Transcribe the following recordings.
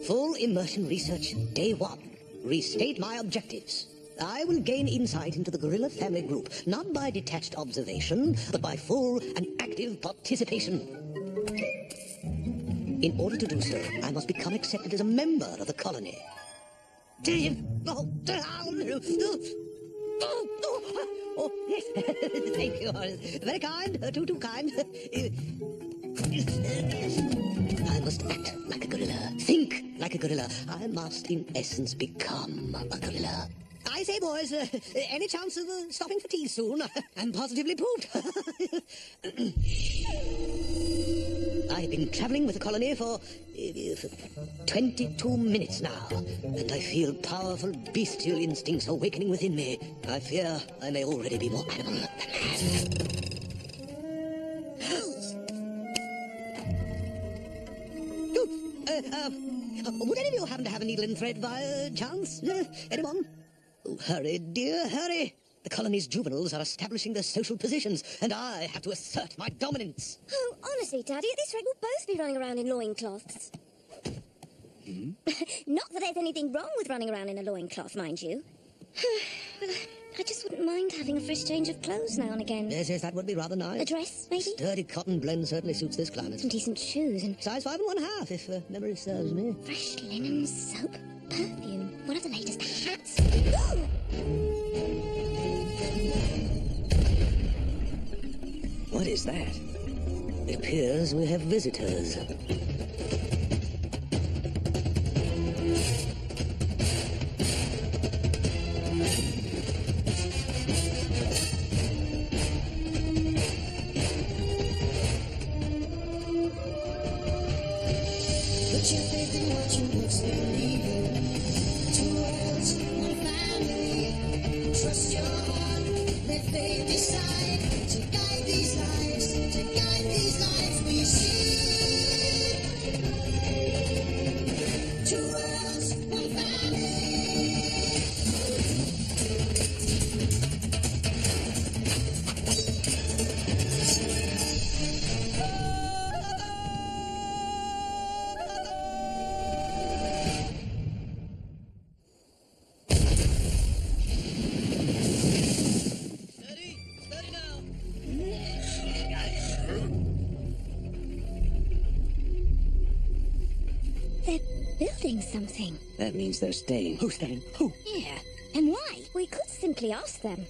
Full immersion research, day 1. Restate my objectives. I will gain insight into the gorilla family group, not by detached observation, but by full and active participation. In order to do so, I must become accepted as a member of the colony. Oh, yes. Thank you. Very kind. Too kind. I must act like a gorilla. Think like a gorilla. I must, in essence, become a gorilla. I say, boys, any chance of stopping for tea soon? I'm positively pooped. I've been traveling with the colony for 22 minutes now, and I feel powerful bestial instincts awakening within me. I fear I may already be more animal than man. Would any of you happen to have a needle and thread by chance? Anyone? Oh, hurry, dear, hurry. The colony's juveniles are establishing their social positions, and I have to assert my dominance. Oh, honestly, Daddy, at this rate we'll both be running around in loincloths. Not that there's anything wrong with running around in a loincloth, mind you. I just wouldn't mind having a fresh change of clothes now and again. Yes, that would be rather nice. A dress, maybe? Sturdy cotton blend certainly suits this climate. Some decent shoes and... Size 5 1/2, if memory serves me. Fresh linen, soap, perfume, one of the latest hats. What is that? It appears we have visitors. Put your faith in what you must believe in. 2 worlds, 1 family. Trust your heart, let fate decide to guide these lives, we see. 2 worlds, 1 family. Building something. That means they're staying. Who's staying? Who? Yeah. And why? We could simply ask them.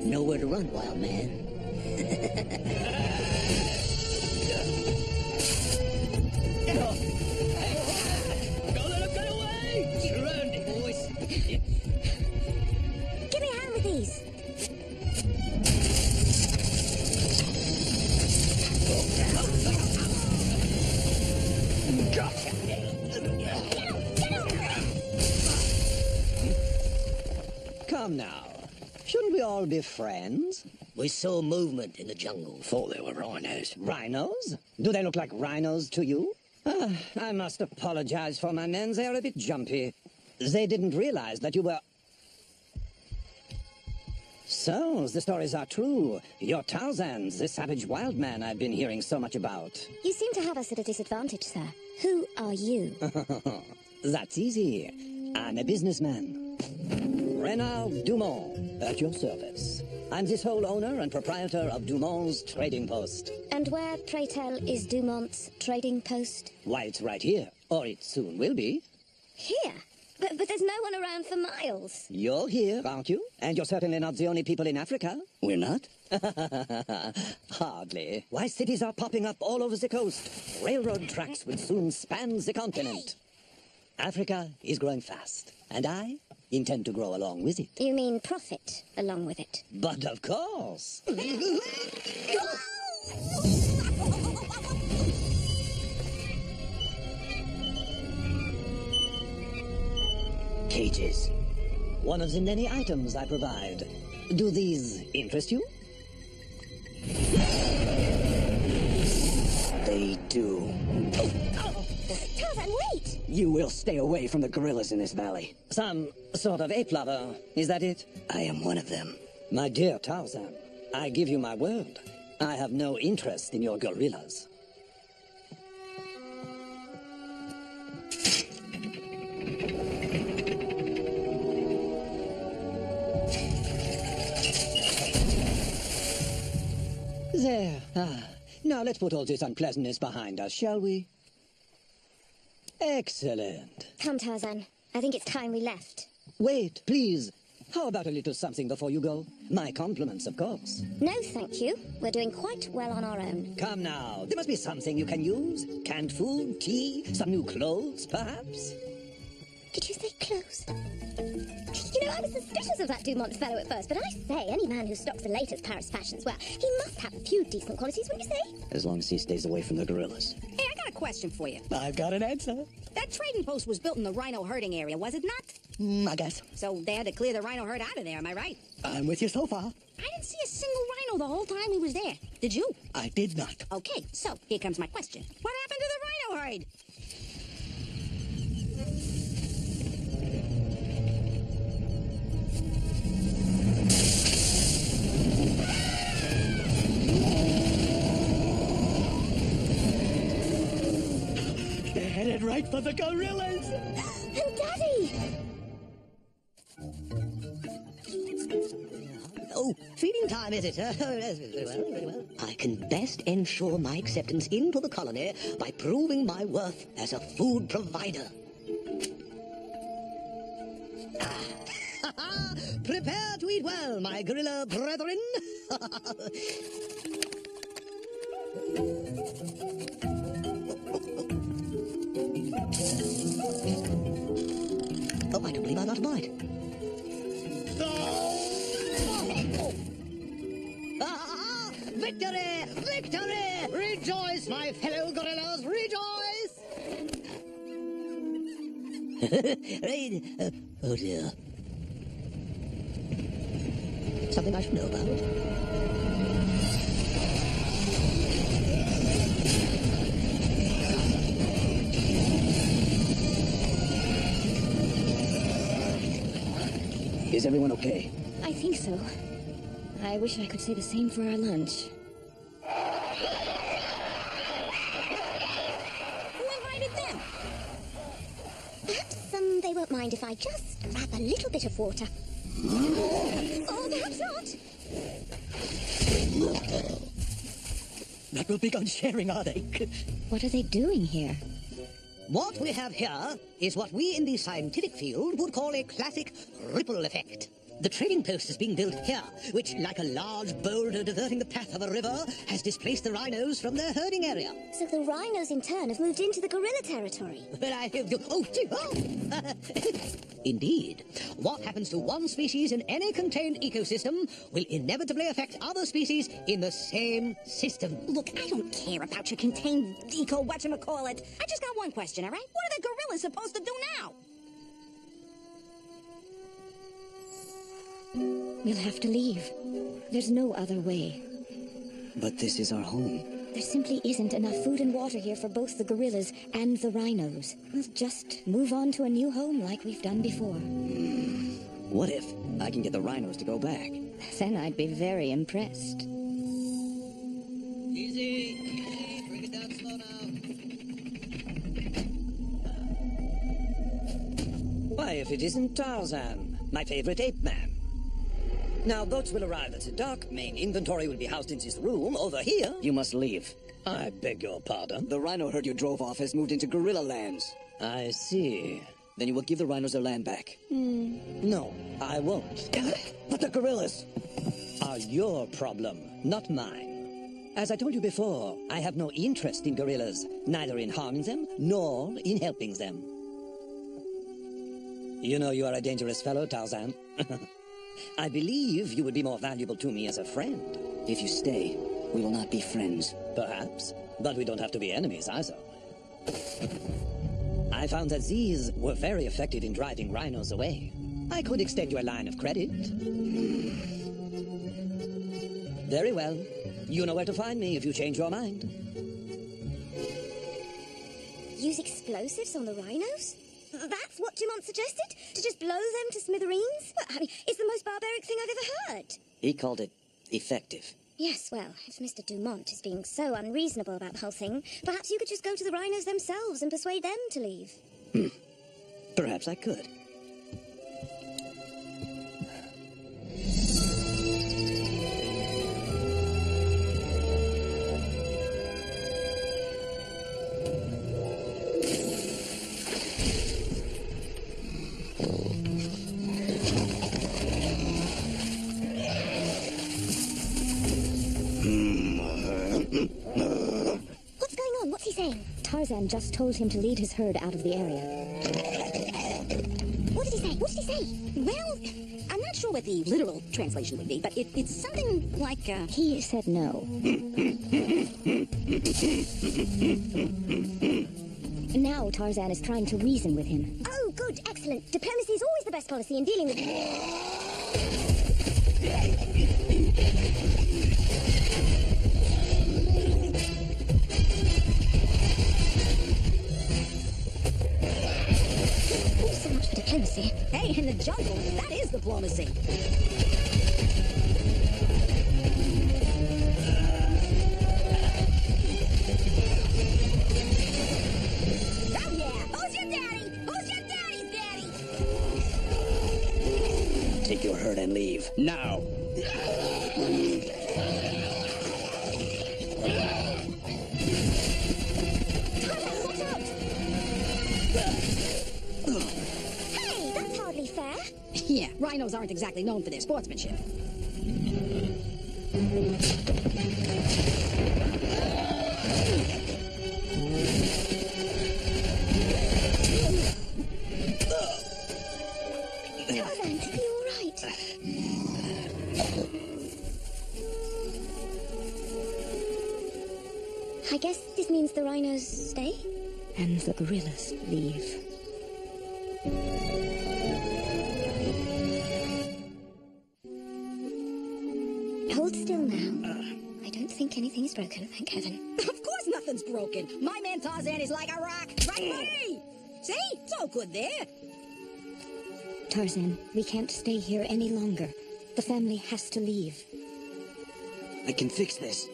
Nowhere to run, wild man. Don't let him get away! Surrounded, boys. Give me a hand with these. Gotcha. Come now. Shouldn't we all be friends? We saw movement in the jungle. Thought they were rhinos. Rhinos? Do they look like rhinos to you? I must apologize for my men. They are a bit jumpy. They didn't realize that you were... So, the stories are true. You're Tarzan, the savage wild man I've been hearing so much about. You seem to have us at a disadvantage, sir. Who are you? That's easy. I'm a businessman. Renard Dumont, at your service. I'm the sole owner and proprietor of Dumont's Trading Post. And where, pray tell, is Dumont's Trading Post? Why, it's right here. Or it soon will be. Here? But there's no one around for miles. You're here, aren't you? And you're certainly not the only people in Africa. We're not? Hardly. Why, cities are popping up all over the coast. Railroad tracks will soon span the continent. Africa is growing fast, and I intend to grow along with it. You mean profit along with it? But of course. Cages. One of the many items I provide. Do these interest you? I do. Tarzan, wait! You will stay away from the gorillas in this valley. Some sort of ape lover, is that it? I am one of them. My dear Tarzan, I give you my word. I have no interest in your gorillas. There. Now let's put all this unpleasantness behind us, shall we? Excellent. Come, Tarzan. I think it's time we left. Wait, please. How about a little something before you go? My compliments, of course. No, thank you. We're doing quite well on our own. Come now. There must be something you can use. Canned food, tea, some new clothes, perhaps? Did you say clothes? You know, I was suspicious of that Dumont fellow at first, but I say any man who stocks the latest Paris fashions, well, he must have a few decent qualities, wouldn't you say? As long as he stays away from the gorillas. Hey, I got a question for you. I've got an answer. That trading post was built in the rhino herding area, was it not? I guess. So they had to clear the rhino herd out of there, am I right? I'm with you so far. I didn't see a single rhino the whole time he was there. Did you? I did not. Okay, so here comes my question. What happened to the rhino herd? They're headed right for the gorillas. And Daddy! Oh, feeding time, is it? Very well. I can best ensure my acceptance into the colony by proving my worth as a food provider. Prepare to eat well, my gorilla brethren. Oh, I don't believe I got a bite. Victory! Victory! Rejoice, my fellow gorillas, rejoice! Oh dear. Something I should know about. Is everyone okay? I think so. I wish I could say the same for our lunch. Who invited them? Perhaps they won't mind if I just grab a little bit of water. Oh, perhaps not. Not real big on sharing, are they? What are they doing here? What we have here is what we in the scientific field would call a classic ripple effect. The trading post is being built here, which, like a large boulder diverting the path of a river, has displaced the rhinos from their herding area. So the rhinos in turn have moved into the gorilla territory. Well, Indeed. What happens to one species in any contained ecosystem will inevitably affect other species in the same system. Look, I don't care about your contained eco whatchamacallit. I just got one question, all right? What are the gorillas supposed to do now? We'll have to leave. There's no other way. But this is our home. There simply isn't enough food and water here for both the gorillas and the rhinos. We'll just move on to a new home like we've done before. What if I can get the rhinos to go back? Then I'd be very impressed. Easy. Bring it down slow now. Why, if it isn't Tarzan, my favorite ape man. Now, boats will arrive at the dock. Main inventory will be housed in this room. Over here, you must leave. I beg your pardon? The rhino herd you drove off has moved into gorilla lands. I see. Then you will give the rhinos their land back. No, I won't. But the gorillas! Are your problem, not mine. As I told you before, I have no interest in gorillas, neither in harming them nor in helping them. You know you are a dangerous fellow, Tarzan. I believe you would be more valuable to me as a friend. If you stay, we will not be friends. Perhaps, but we don't have to be enemies either. I found that these were very effective in driving rhinos away. I could extend you a line of credit. Very well. You know where to find me if you change your mind. Use explosives on the rhinos? That's what Dumont suggested? To just blow them to smithereens? Well, I mean, it's the most barbaric thing I've ever heard. He called it effective. Yes, well, if Mr. Dumont is being so unreasonable about the whole thing, perhaps you could just go to the rhinos themselves and persuade them to leave. Perhaps I could. What's going on? What's he saying? Tarzan just told him to lead his herd out of the area. What did he say? What did he say? Well, I'm not sure what the literal translation would be, but it's something like, He said no. Now Tarzan is trying to reason with him. Oh, good, excellent. Diplomacy is always the best policy in dealing with... Oh, so much for diplomacy. hey, in the jungle, that is diplomacy. Oh, yeah. Who's your daddy? Who's your daddy's daddy? Take your herd and leave. Now! Tarzan, watch out! Hey, that's hardly fair. Yeah, rhinos aren't exactly known for their sportsmanship. Tarzan, are you all right? I guess this means the rhinos stay? And the gorillas leave. Hold still now. I don't think anything is broken, thank heaven. Of course nothing's broken. My man Tarzan is like a rock. Right, buddy? See? It's all good there. Tarzan, we can't stay here any longer. The family has to leave. I can fix this.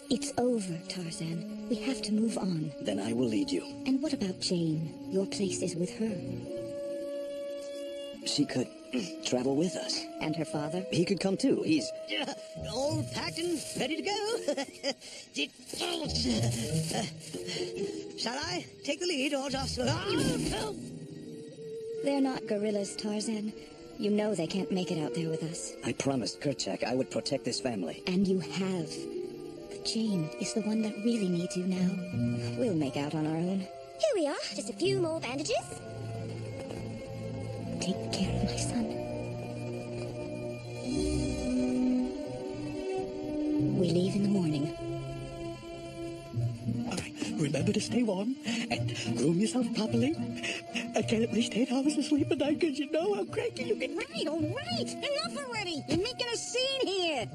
It's over, Tarzan. We have to move on. Then I will lead you. And what about Jane? Your place is with her. She could travel with us. And her father? He could come too. He's... All packed and ready to go. Shall I take the lead or just... They're not gorillas, Tarzan. You know they can't make it out there with us. I promised Kerchak I would protect this family. And you have. But Jane is the one that really needs you now. We'll make out on our own. Here we are, just a few more bandages. Take care of my son. We leave in the morning. All right, remember to stay warm and groom yourself properly. And get at least 8 hours of sleep a night, because you know how cranky you get. Right, all right. Enough already. You're making a scene here.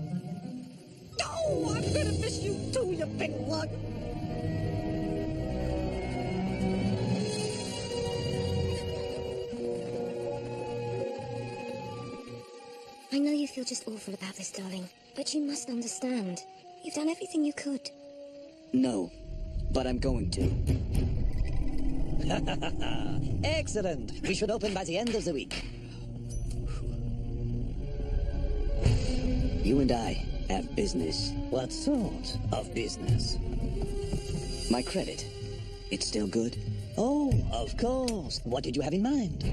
Oh, I'm gonna miss you too, you big lug. I know you feel just awful about this, darling, but you must understand. You've done everything you could. No, but I'm going to. Excellent. We should open by the end of the week. You and I have business. What sort of business? My credit, it's still good? Oh, of course. What did you have in mind?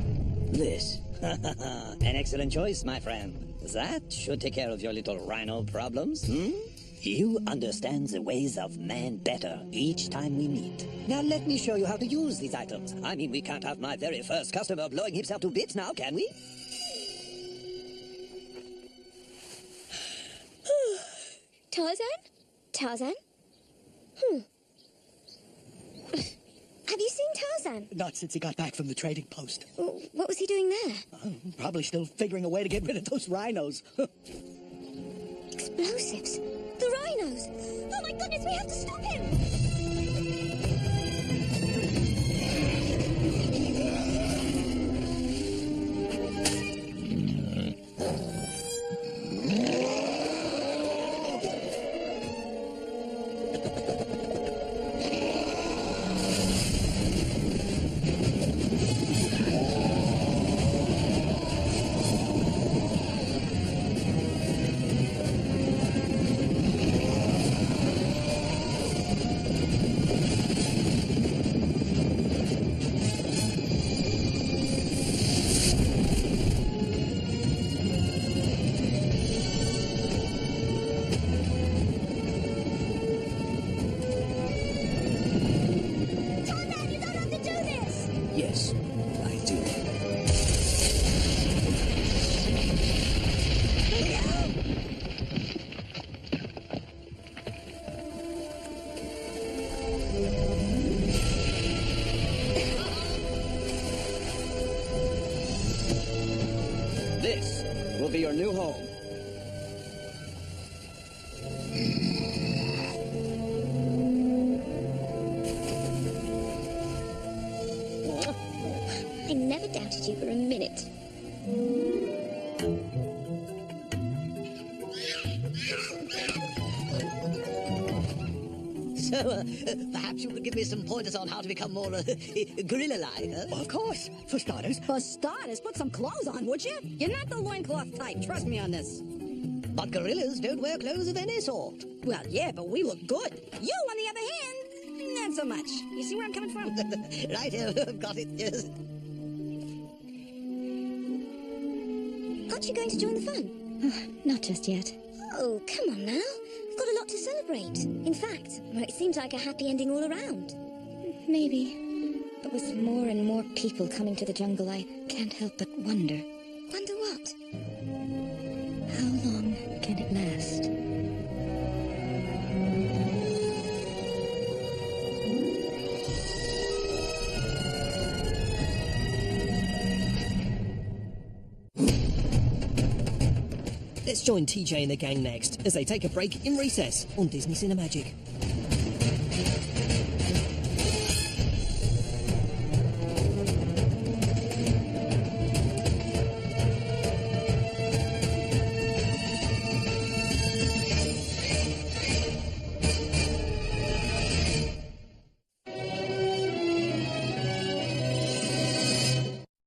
This. An excellent choice, my friend. That should take care of your little rhino problems, You understand the ways of man better each time we meet. Now let me show you how to use these items. I mean, we can't have my very first customer blowing himself to bits now, can we? Tarzan? Tarzan? Have you seen Tarzan? Not since he got back from the trading post. What was he doing there? Probably still figuring a way to get rid of those rhinos. Explosives. The rhinos. Oh my goodness, we have to stop him. be your new home. I never doubted you for a minute. So, perhaps you could give me some pointers on how to become more gorilla-like, huh? Of course. For starters, For starters, put some clothes on, would you? You're not the loincloth type. Trust me on this. But gorillas don't wear clothes of any sort. Well, yeah, but we look good. You, on the other hand, not so much. You see where I'm coming from? Right here, got it, yes. Aren't you going to join the fun? Not just yet. Oh, come on now. We've got a lot to celebrate. In fact, it seems like a happy ending all around. Maybe. But with more and more people coming to the jungle, I can't help but wonder. Wonder what? How long can it last? Let's join TJ and the gang next as they take a break in recess on Disney Cinemagic.